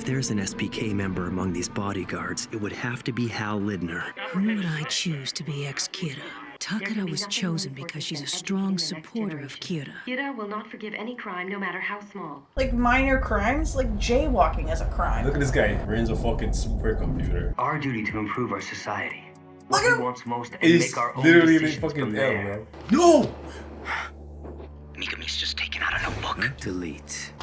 If there's an SPK member among these bodyguards, it would have to be Hal Lidner. Who would I choose to be ex-Kira? Takeda was chosen because she's a strong supporter of Kira. Kira will not forgive any crime, no matter how small. Like minor crimes, like jaywalking is a crime. Look at this guy. Brains a fucking supercomputer. Our duty to improve our society. Look What at he wants most, and He's make our own literally in decisions fucking from hell, there. bro. No! Megami's just taken out a notebook. Delete.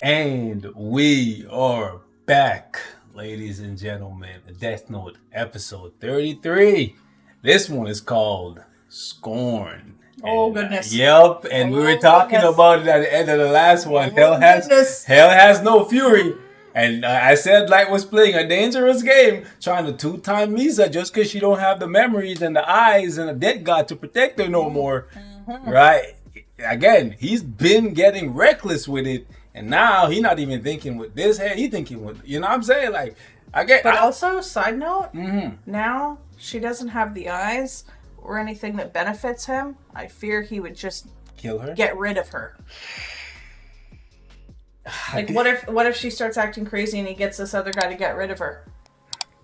And we are back, ladies and gentlemen. Death Note episode 33. This one is called Scorn. Oh, And, goodness. Yep, and we were talking goodness. about it at the end of the last one. Oh, goodness. Hell has no fury. And I said Light was playing a dangerous game, trying to two-time Misa just because she don't have the memories and the eyes and the dead god to protect her no more. Right? Again, he's been getting reckless with it, and now he's not even thinking with this head. He thinking with, you know what I'm saying? Like, But also, side note, now she doesn't have the eyes or anything that benefits him. I fear he would just kill her. get rid of her. Like, what if she starts acting crazy and he gets this other guy to get rid of her?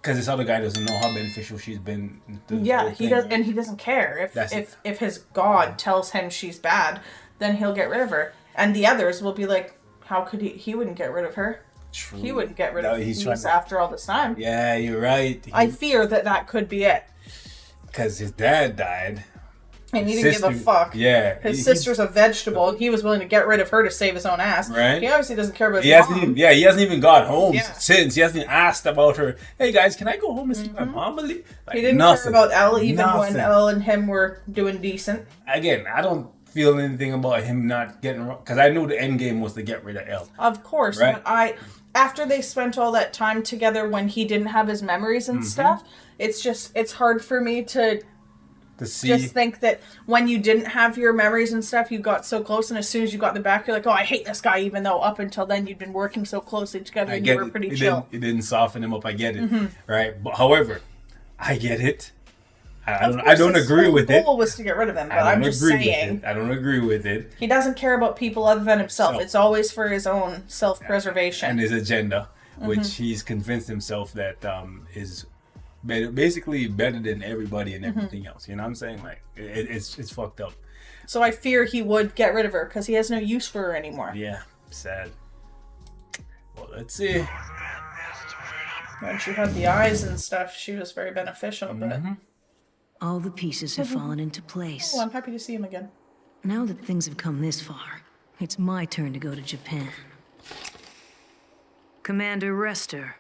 Because this other guy doesn't know how beneficial she's been. Yeah, he does, and he doesn't care. If his god tells him she's bad, then he'll get rid of her. And the others will be like, how could he? He wouldn't get rid of her. True. He wouldn't get rid of He's Lisa after all this time. Yeah, you're right. I fear that could be it. Because his dad died. And he didn't give a fuck. Yeah. His sister's a vegetable, and he was willing to get rid of her to save his own ass. Right. He obviously doesn't care about his mom. He hasn't even got home Yeah. since. He hasn't asked about her. Hey guys, can I go home and see my mom? Like, He didn't care about Elle even when Elle and him were doing decent. Again, I don't feel anything about him not getting, because I knew the end game was to get rid of Elle. Of course. Right. But after they spent all that time together when he didn't have his memories and stuff, it's hard for me to See, just think that when you didn't have your memories and stuff, you got so close, and as soon as you got the back, you're like, oh, I hate this guy, even though up until then you'd been working so closely together and you were pretty chill. It didn't soften him up. I get it, right? But however, I get it. I don't agree with it. His goal was to get rid of him, but I'm just saying. I don't agree with it. He doesn't care about people other than himself. It's always for his own self-preservation. And his agenda, which he's convinced himself that is basically better than everybody and everything else. You know what I'm saying? Like, it's fucked up. So I fear he would get rid of her because he has no use for her anymore. Yeah, sad. Well, let's see. When she had the eyes and stuff, she was very beneficial, but... All the pieces have fallen into place. Oh, I'm happy to see him again. Now that things have come this far, it's my turn to go to Japan. Commander Rester,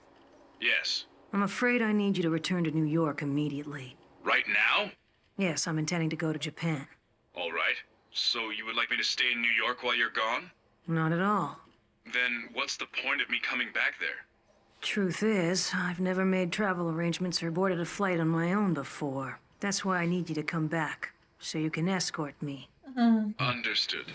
Yes. I'm afraid I need you to return to New York immediately. Right now? Yes, I'm intending to go to Japan. All right. So you would like me to stay in New York while you're gone? Not at all. Then what's the point of me coming back there? Truth is, I've never made travel arrangements or boarded a flight on my own before. That's why I need you to come back, so you can escort me. Understood. I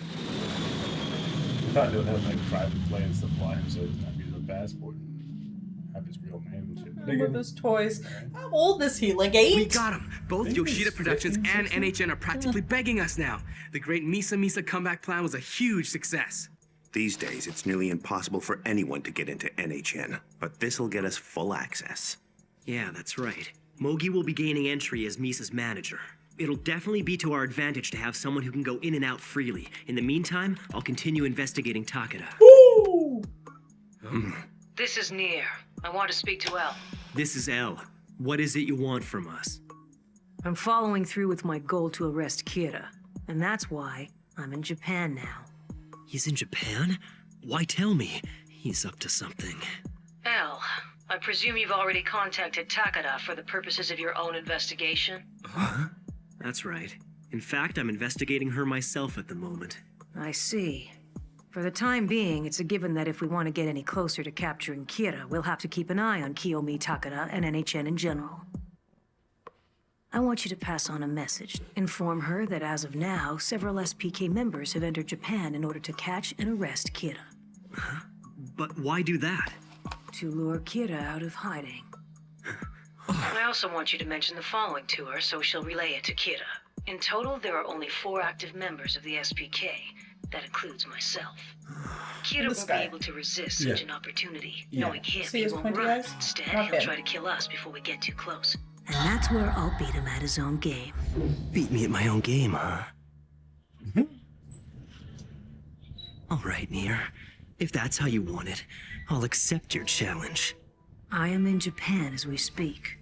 thought they would have like private planes to fly him, so he doesn't have to use a passport and have his real name and shit. With those toys. How old is he? Like 8? We got him. Both think Yoshida he's Productions 15, and 16. NHN are practically begging us now. The great Misa comeback plan was a huge success. These days, it's nearly impossible for anyone to get into NHN, but this'll get us full access. Yeah, that's right. Mogi will be gaining entry as Misa's manager. It'll definitely be to our advantage to have someone who can go in and out freely. In the meantime, I'll continue investigating Takeda. Woo! This is Nier. I want to speak to Elle. This is Elle. What is it you want from us? I'm following through with my goal to arrest Kira, and that's why I'm in Japan now. He's in Japan? Why tell me? He's up to something. Elle, I presume you've already contacted Takeda for the purposes of your own investigation? Huh? That's right. In fact, I'm investigating her myself at the moment. I see. For the time being, it's a given that if we want to get any closer to capturing Kira, we'll have to keep an eye on Kiyomi Takeda and NHN in general. I want you to pass on a message. Inform her that as of now, several SPK members have entered Japan in order to catch and arrest Kira. Huh? But why do that? To lure Kira out of hiding. I also want you to mention the following to her so she'll relay it to Kira. In total, there are only 4 active members of the SPK. That includes myself. Kira This won't guy. be able to resist such an opportunity. Yeah. Knowing him, See he his won't pointy run. eyes? Instead, Not he'll him. try to kill us before we get too close. And that's where I'll beat him at his own game. Beat me at my own game, huh? All right, Nier. If that's how you want it, I'll accept your challenge. I am in Japan as we speak.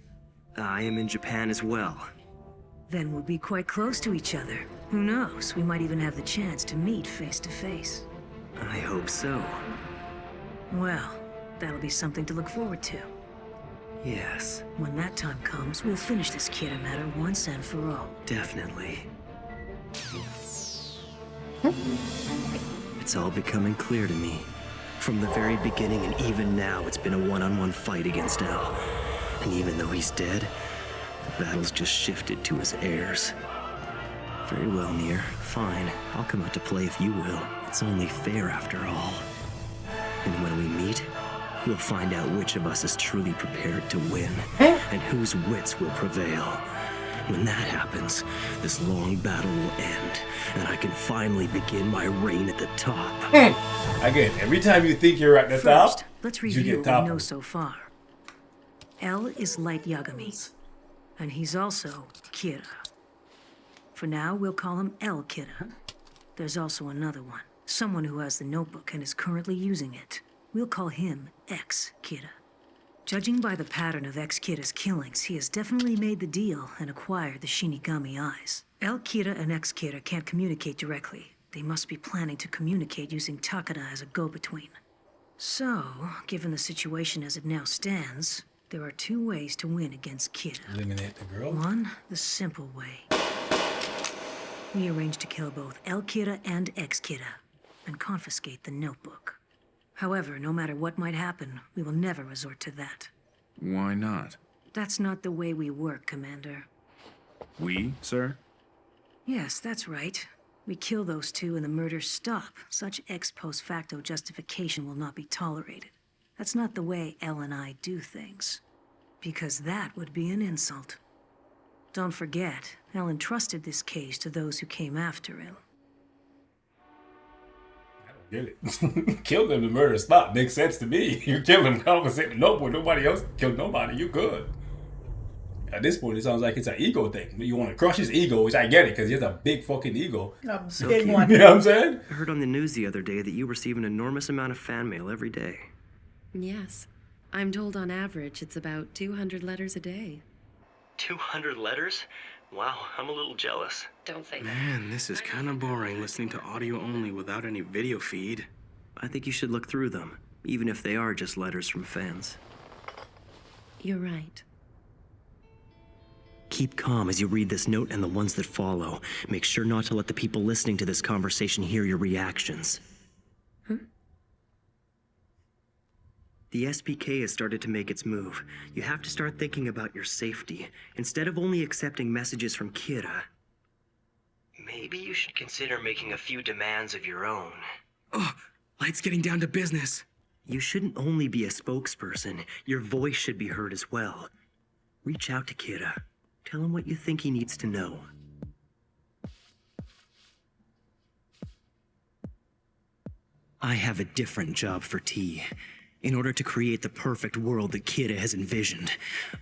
I am in Japan as well. Then we'll be quite close to each other. Who knows? We might even have the chance to meet face to face. I hope so. Well, that'll be something to look forward to. Yes, When that time comes, we'll finish this Kira matter once and for all. definitely. It's all becoming clear to me. From the very beginning and even now, it's been a one-on-one fight against Al. And even though he's dead, the battle's just shifted to his heirs. Very well, Nier. Fine. I'll come out to play if you will. It's only fair after all. And when we meet, we'll find out which of us is truly prepared to win, and whose wits will prevail. When that happens, this long battle will end, and I can finally begin my reign at the top. Again, every time you think you're at the First, top, let's you review get what we know toppled. so far. L is Light Yagami, and he's also Kira. For now, we'll call him L Kira. There's also another one, someone who has the notebook and is currently using it. We'll call him X Kira. Judging by the pattern of X Kira's killings, he has definitely made the deal and acquired the Shinigami eyes. L Kira and X Kira can't communicate directly. They must be planning to communicate using Takeda as a go-between. So, given the situation as it now stands, there are two ways to win against Kira. Eliminate the girl. One, the simple way. We arrange to kill both L Kira and X Kira and confiscate the notebook. However, no matter what might happen, we will never resort to that. Why not? That's not the way we work, Commander. We, sir? Yes, that's right. We kill those two and the murders stop. Such ex post facto justification will not be tolerated. That's not the way Elle and I do things. Because that would be an insult. Don't forget, Elle entrusted this case to those who came after Elle. Get it. Kill them, the murder stop. Makes sense to me. You kill them, compensate the notebook. Nobody else killed nobody. You good. At this point, it sounds like it's an ego thing. You want to crush his ego, which I get it, because he has a big fucking ego. A So big cute. one. You know what I'm saying? I heard on the news the other day that you receive an enormous amount of fan mail every day. Yes. I'm told on average it's about 200 letters a day. 200 letters? Wow, I'm a little jealous. Don't say that. Man, this is kind of boring listening to audio only without any video feed. I think you should look through them, even if they are just letters from fans. You're right. Keep calm as you read this note and the ones that follow. Make sure not to let the people listening to this conversation hear your reactions. The SPK has started to make its move. You have to start thinking about your safety. Instead of only accepting messages from Kira, maybe you should consider making a few demands of your own. Oh, Light's getting down to business. You shouldn't only be a spokesperson. Your voice should be heard as well. Reach out to Kira. Tell him what you think he needs to know. I have a different job for T. In order to create the perfect world that Kira has envisioned,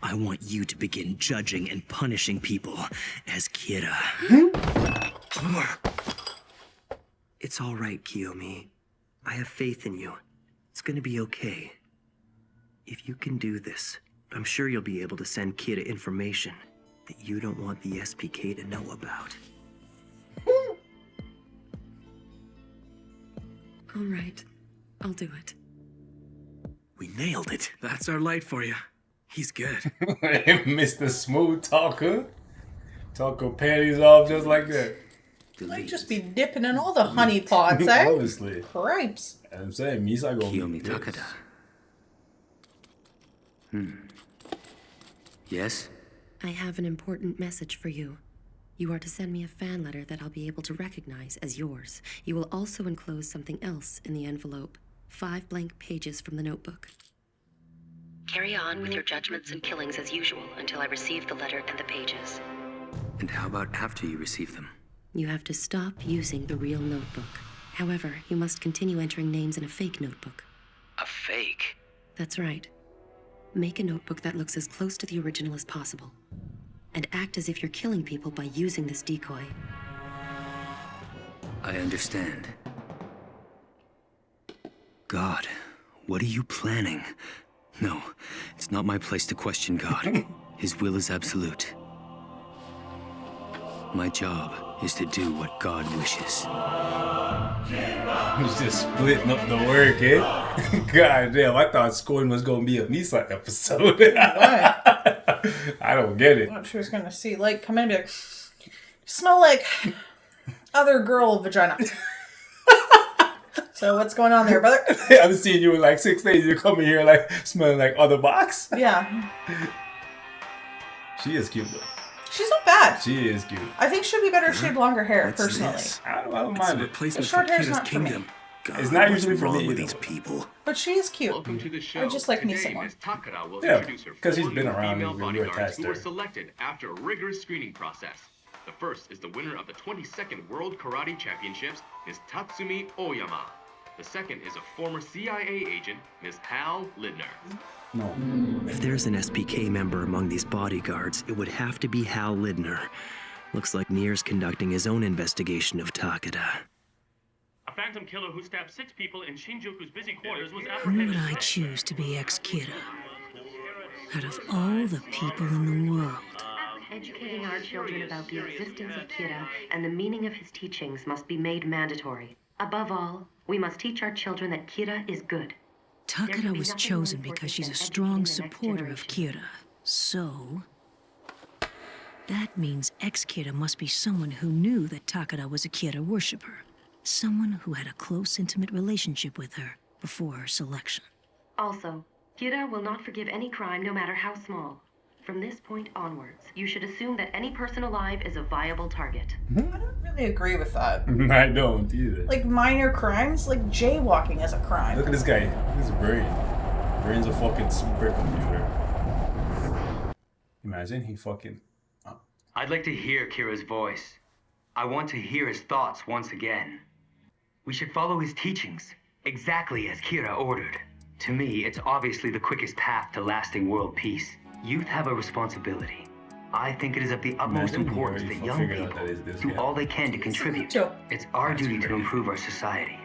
I want you to begin judging and punishing people as Kira. It's all right, Kiyomi. I have faith in you. It's gonna be okay. If you can do this, I'm sure you'll be able to send Kira information that you don't want the SPK to know about. All right. I'll do it. We nailed it. That's our Light for you. He's good. Mr. Smooth Talker. Talk her panties off just like that. Might just be dipping in all the honey pots, eh? Honestly. Cripes. I'm saying, Misa go. Kiyomi Takeda. Yes? I have an important message for you. You are to send me a fan letter that I'll be able to recognize as yours. You will also enclose something else in the envelope. 5 blank pages from the notebook. Carry on with your judgments and killings as usual until I receive the letter and the pages. And how about after you receive them? You have to stop using the real notebook. However, you must continue entering names in a fake notebook. A fake? That's right. Make a notebook that looks as close to the original as possible. And act as if you're killing people by using this decoy. I understand. God, what are you planning? No, it's not my place to question God. His will is absolute. My job is to do what God wishes. He's just splitting up the work, eh? God damn, I thought Scorn was gonna be a Misa episode. Why? I don't get it. I thought she was gonna see Light come in and be like, smell like other girl vagina. So what's going on there, brother? I've seen you in like 6 days. You're coming here like smelling like other box. Yeah. She is cute though. She's not bad. She is cute. I think she'd be better if she had longer hair, personally. I don't mind it. The short hair's not for me. It's not usually for me with either. these people. But she is cute. Welcome to the show. I just like me Today, some more. Ms. Takara will Yeah, introduce her 'cause he's 4 been new around female and we were bodyguards attached who to were her. selected after a rigorous screening process. The first is the winner of the 22nd World Karate Championships, Ms. Tatsumi Oyama. The second is a former CIA agent, Ms. Hal Lidner. No. If there's an SPK member among these bodyguards, it would have to be Hal Lidner. Looks like Nier's conducting his own investigation of Takeda. A phantom killer who stabbed 6 people in Shinjuku's busy quarters was Who apprehended. would I choose to be ex-Kira? Out of all the people in the world. Educating our children about the existence of Kira and the meaning of his teachings must be made mandatory. Above all, we must teach our children that Kira is good. Takeda was chosen because she's a strong supporter of Kira. So, that means ex-Kira must be someone who knew that Takeda was a Kira worshipper. Someone who had a close, intimate relationship with her before her selection. Also, Kira will not forgive any crime, no matter how small. From this point onwards, you should assume that any person alive is a viable target. I don't really agree with that. I don't either. Like minor crimes, like jaywalking is a crime. Look at this guy. His brain. Brain's a fucking supercomputer. Imagine he fucking... I'd like to hear Kira's voice. I want to hear his thoughts once again. We should follow his teachings, exactly as Kira ordered. To me, it's obviously the quickest path to lasting world peace. Youth have a responsibility. I think it is of the utmost importance that young people do all they can to contribute. It's our duty to improve our society.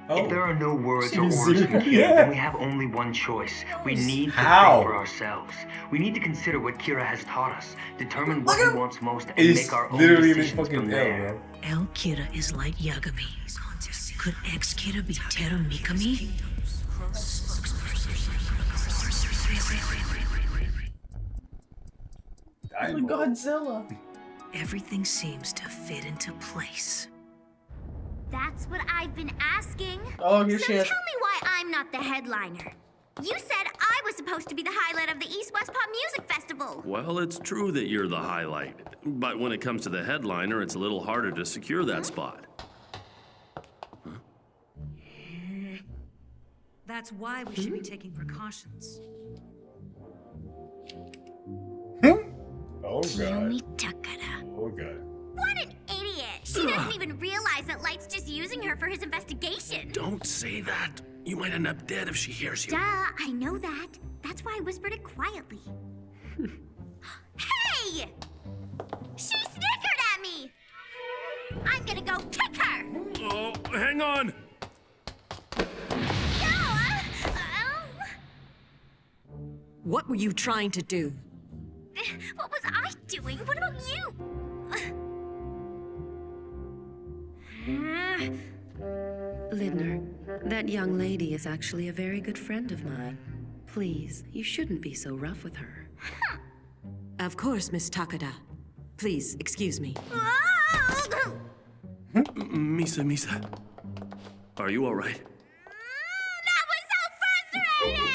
If there are no words or orders from Kira, then we have only one choice. We need to think for ourselves. We need to consider what Kira has taught us, determine what he wants most, and make our own decisions from there. El Kira is Light Yagami. Could ex-Kira be Teru Mikami? Oh, Godzilla. Everything seems to fit into place. That's what I've been asking. Oh, here so she is. Tell me why I'm not the headliner. You said I was supposed to be the highlight of the East West Pop Music Festival. Well, it's true that you're the highlight. But when it comes to the headliner, it's a little harder to secure that spot. That's why we should be taking precautions. Oh, God. Oh, God. What an idiot! She doesn't even realize that Light's just using her for his investigation. Don't say that. You might end up dead if she hears you. Duh, I know that. That's why I whispered it quietly. Hey! She snickered at me! I'm gonna go kick her! Oh, hang on! What were you trying to do? What was I doing? What about you? Lidner, that young lady is actually a very good friend of mine. Please, you shouldn't be so rough with her. Of course, Miss Takeda. Please, excuse me. Misa. Are you all right? That was so frustrating!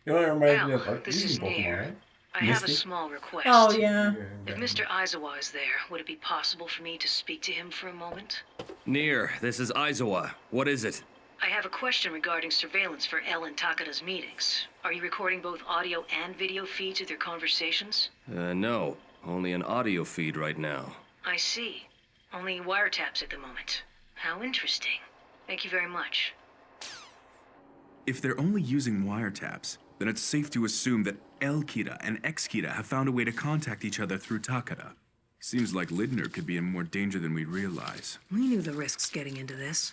You know, reminds me of Al, this is Nier. I Misty? have a small request. Oh, yeah. If Mr. Aizawa is there, would it be possible for me to speak to him for a moment? Nier, this is Aizawa. What is it? I have a question regarding surveillance for El and Takeda's meetings. Are you recording both audio and video feeds of their conversations? No. Only an audio feed right now. I see. Only wiretaps at the moment. How interesting. Thank you very much. If they're only using wiretaps, then it's safe to assume that L Kira and X Kira have found a way to contact each other through Takada. Seems like Lidner could be in more danger than we realize. We knew the risks getting into this.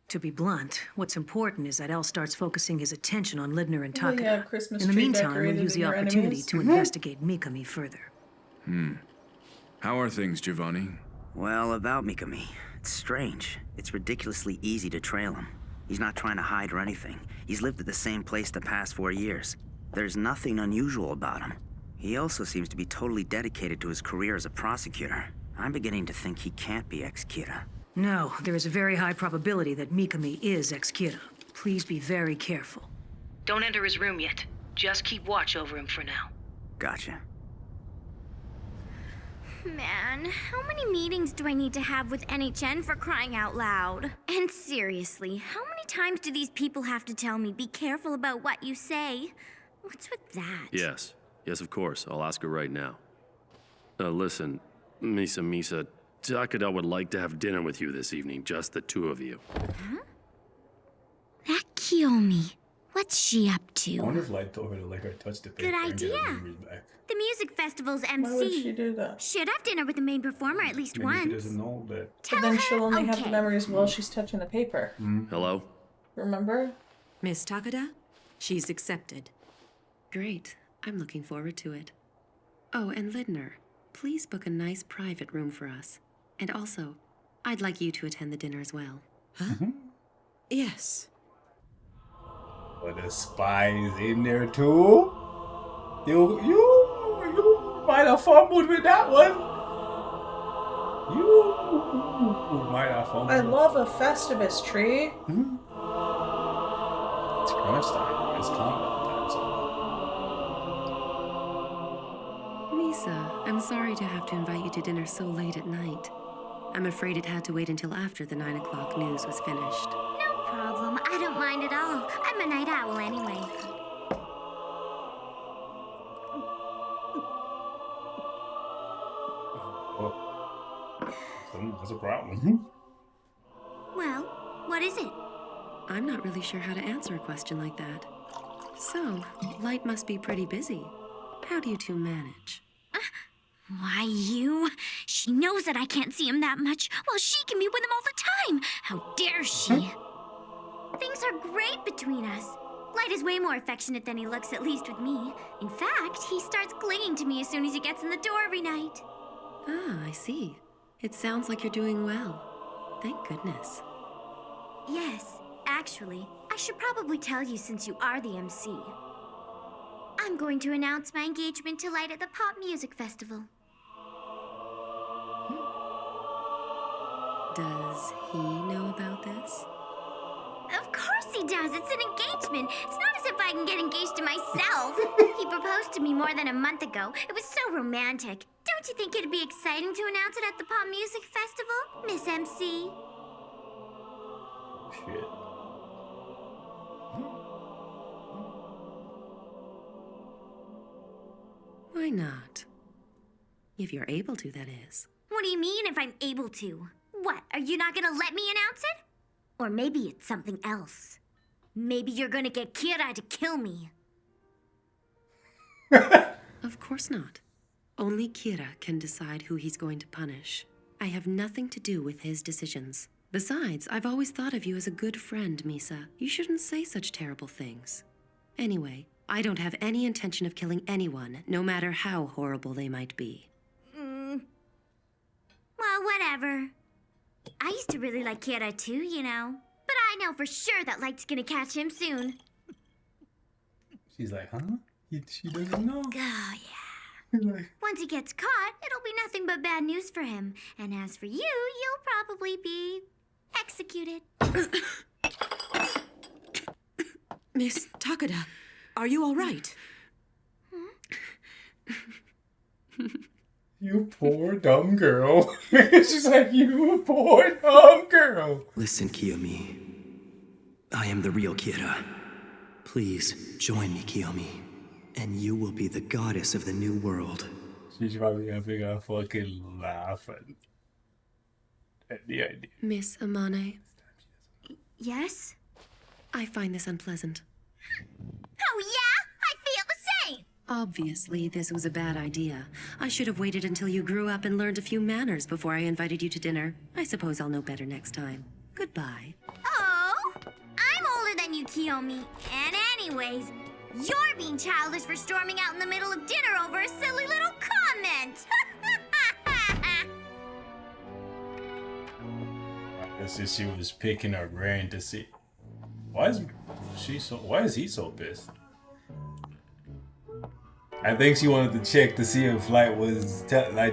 To be blunt, what's important is that L starts focusing his attention on Lidner and Takada. Yeah, Christmas in the tree meantime, we'll decorated use the in your opportunity enemies. to investigate Mikami further. How are things, Giovanni? Well, about Mikami, it's strange. It's ridiculously easy to trail him. He's not trying to hide or anything. He's lived at the same place the past 4 years. There's nothing unusual about him. He also seems to be totally dedicated to his career as a prosecutor. I'm beginning to think he can't be ex-Kira. No, there is a very high probability that Mikami is ex-Kira. Please be very careful. Don't enter his room yet. Just keep watch over him for now. Gotcha. Man, how many meetings do I need to have with NHN for crying out loud? And seriously, how many times do these people have to tell me, be careful about what you say? What's with that? Yes. Yes, of course. I'll ask her right now. Listen, Misa, Takada would like to have dinner with you this evening, just the two of you. Huh? That Kiyomi. What's she up to? I wonder if Light told her to let her touch the paper Good and get her idea. memories back. The music festival's MC. Why would she do that? Should have dinner with the main performer at least Maybe she once. doesn't know that. But then she'll only have the Okay. memories while she's touching the paper. Hello? Remember? Miss Takada? She's accepted. Great. I'm looking forward to it. Oh, and Lidner, please book a nice private room for us. And also, I'd like you to attend the dinner as well. Huh? Yes. But the spies in there too. You might have fumbled with that one. You might have fumbled. I love a Festivus tree. It's crunch time. It's countdown time. So. Misa, I'm sorry to have to invite you to dinner so late at night. I'm afraid it had to wait until after the 9 o'clock news was finished. No problem. I don't mind at all. I'm a night owl anyway. That's a problem. Well, what is it? I'm not really sure how to answer a question like that. So, Light must be pretty busy. How do you two manage? Why, you? She knows that I can't see him that much, while she can be with him all the time. How dare she? Things are great between us. Light is way more affectionate than he looks, at least with me. In fact, he starts clinging to me as soon as he gets in the door every night. Ah, I see. It sounds like you're doing well. Thank goodness. Yes, actually, I should probably tell you since you are the MC. I'm going to announce my engagement to Light at the Pop Music Festival. Does he know about this? Of course he does. It's an engagement. It's not as if I can get engaged to myself. He proposed to me more than a month ago. It was so romantic. Don't you think it'd be exciting to announce it at the Pop Music Festival, Miss MC? Shit. Why not? If you're able to, that is. What do you mean if I'm able to? What, are you not gonna let me announce it? Or maybe it's something else. Maybe you're gonna get Kira to kill me. Of course not. Only Kira can decide who he's going to punish. I have nothing to do with his decisions. Besides, I've always thought of you as a good friend, Misa. You shouldn't say such terrible things. Anyway, I don't have any intention of killing anyone, no matter how horrible they might be. Well, whatever. I used to really like Kira too, you know. But I know for sure that Light's gonna catch him soon. She's like, huh? She doesn't know. Oh, yeah. Once he gets caught, it'll be nothing but bad news for him. And as for you, you'll probably be executed. Miss Takada, are you all right? You poor dumb girl. She's like, you poor dumb girl. Listen, Kiyomi. I am the real Kira. Please join me, Kiyomi. And you will be the goddess of the new world. She's probably having a fucking laughing. The idea. Miss Amane, Yes? I find this unpleasant. Oh, yeah? I feel the same! Obviously, this was a bad idea. I should have waited until you grew up and learned a few manners before I invited you to dinner. I suppose I'll know better next time. Goodbye. Oh, I'm older than you, Kiyomi. And anyways, you're being childish for storming out in the middle of dinner over a silly little comment. I guess she was picking her brain to see. Why is he so pissed? I think she wanted to check to see if Light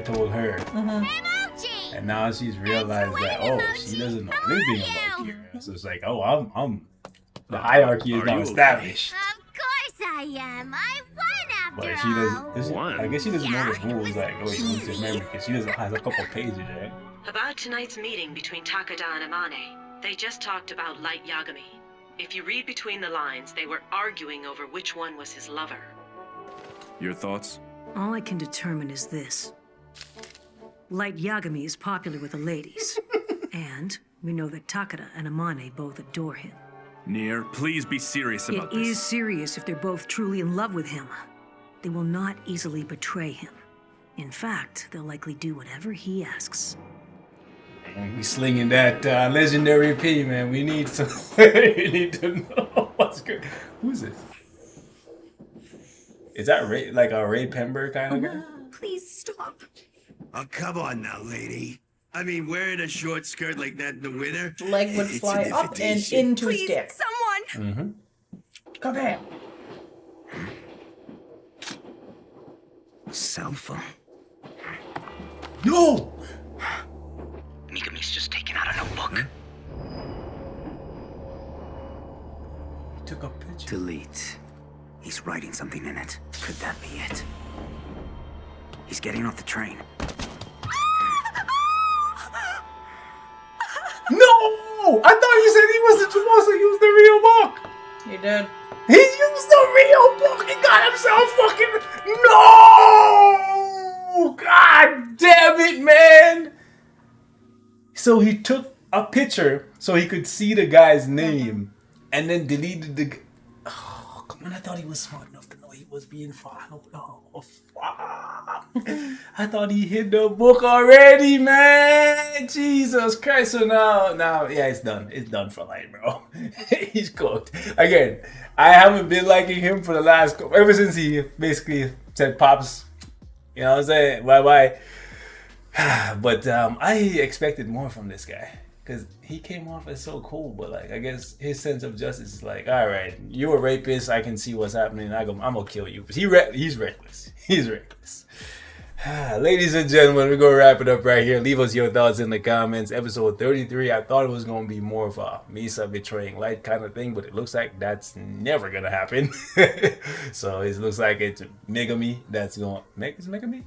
told her. Emoji! And now she's realized that, oh, she doesn't know anything about Kira. So it's like, oh, I'm the hierarchy is now established. Of course I am. I won But after she all. doesn't. I guess she doesn't know the rules. Like, oh, you lose your memory because she doesn't has a couple pages, right? About tonight's meeting between Takada and Amane, they just talked about Light Yagami. If you read between the lines, they were arguing over which one was his lover. Your thoughts? All I can determine is this. Light Yagami is popular with the ladies. And we know that Takada and Amane both adore him. Nier, please be serious about It this. is serious if they're both truly in love with him. They will not easily betray him. In fact, they'll likely do whatever he asks. And we slinging that legendary P, man. We need some. We need to know what's good. Who's this? Is that like a Ray Pember kind of guy? Please stop. Oh, come on now, lady. I mean, wearing a short skirt like that in the winter. Leg would it's fly an up and invitation. into his dick. Someone! Kabam! Cell phone. No! Mikami's just taking out a notebook. Took a picture. Delete. He's writing something in it. Could that be it? He's getting off the train. No! I thought you said he wasn't supposed to use the real book. He did. He used the real book. He got himself fucking. No! God damn it, man! So he took a picture so he could see the guy's name, and then deleted the. Oh, come on! I thought he was smart enough to know he was being filed. Oh, fuck! I thought he hid the book already, man. Jesus Christ! So now, yeah, it's done. It's done for Light, bro. He's cooked. Again, I haven't been liking him for the last ever since he basically said, "Pops," you know what I'm saying? Bye. But I expected more from this guy because he came off as so cool. But like, I guess his sense of justice is like, all right, you're a rapist. I can see what's happening. I'm gonna kill you. But he's reckless. He's reckless. Ladies and gentlemen, we're gonna wrap it up right here. Leave us your thoughts in the comments. Episode 33. I thought it was gonna be more of a Misa betraying Light kind of thing, but it looks like that's never gonna happen. So it looks like it's Megami that's going. Is Megami?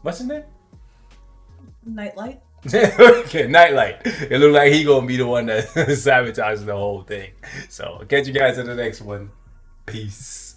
What's his name? Nightlight. Okay, Nightlight. It looked like he gonna be the one that sabotages the whole thing. So catch you guys in the next one. Peace.